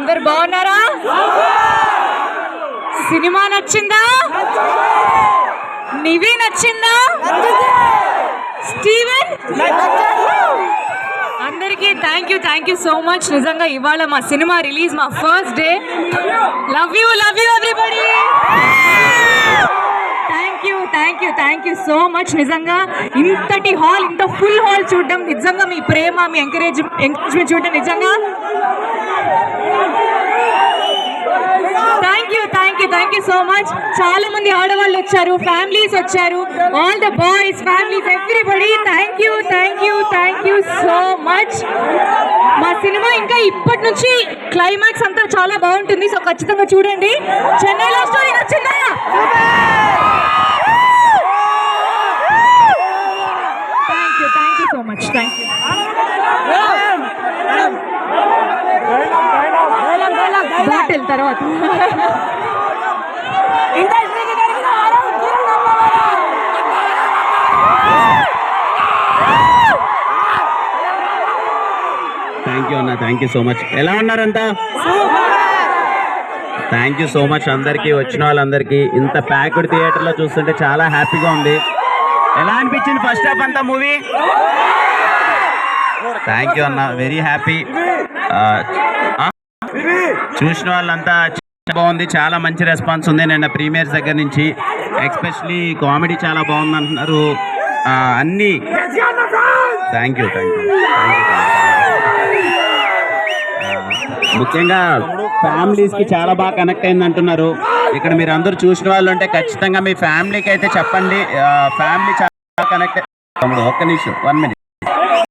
అందరు బాగున్నారా? సినిమా నచ్చిందా? నివి నచ్చిందా? స్టీవెన్ అందరికీ థ్యాంక్ యూ సో మచ్. నిజంగా ఇవాళ మా సినిమా రిలీజ్, మా first day. Love you everybody. Thank you so much. నిజంగా ఇంతటి హాల్, ఇంత ఫుల్ హాల్ చూడడం, నిజంగా మీ ప్రేమ, మీ ఎంకరేజ్మెంట్ చూడడం నిజంగా థ్యాంక్ యూ సో మచ్. చాలా మంది ఆడవాళ్ళు వచ్చారు, ఫ్యామిలీస్ వచ్చారు, all the boys, families, everybody thank you so much. మా సినిమా ఇంకా ఇప్పటి నుంచి క్లైమాక్స్ అంతా చాలా బాగుంటుంది. సో ఖచ్చితంగా చూడండి. చెన్నై లవ్ స్టోరీ నచ్చిందా? Thank you so much. Thank you. Bottle తర్వాత థ్యాంక్ యూ అన్న, థ్యాంక్ యూ సో మచ్. ఎలా ఉన్నారంతా? థ్యాంక్ యూ సో మచ్ అందరికీ, వచ్చిన వాళ్ళందరికీ. ఇంత ప్యాక్డ్ థియేటర్లో చూస్తుంటే చాలా హ్యాపీగా ఉంది. ఎలా అనిపించింది ఫస్ట్ హాఫ్ అంతా మూవీ? థ్యాంక్ యూ అన్న, వెరీ హ్యాపీ. చూసిన వాళ్ళంతా బాగుంది, చాలా మంచి రెస్పాన్స్ ఉంది నిన్న ప్రీమియర్స్ దగ్గర నుంచి. ఎస్పెషలీ కామెడీ చాలా బాగుంది అంటున్నారు అన్నీ. Thank you. ముఖ్యంగా ఫ్యామిలీస్కి చాలా బాగా కనెక్ట్ అయింది అంటున్నారు. ఇక్కడ మీరు అందరూ చూసిన వాళ్ళు ఉంటే ఖచ్చితంగా మీ ఫ్యామిలీకి అయితే చెప్పండి. ఫ్యామిలీ చాలా కనెక్ట్. ఒక్క నిమిషం, 1 minute.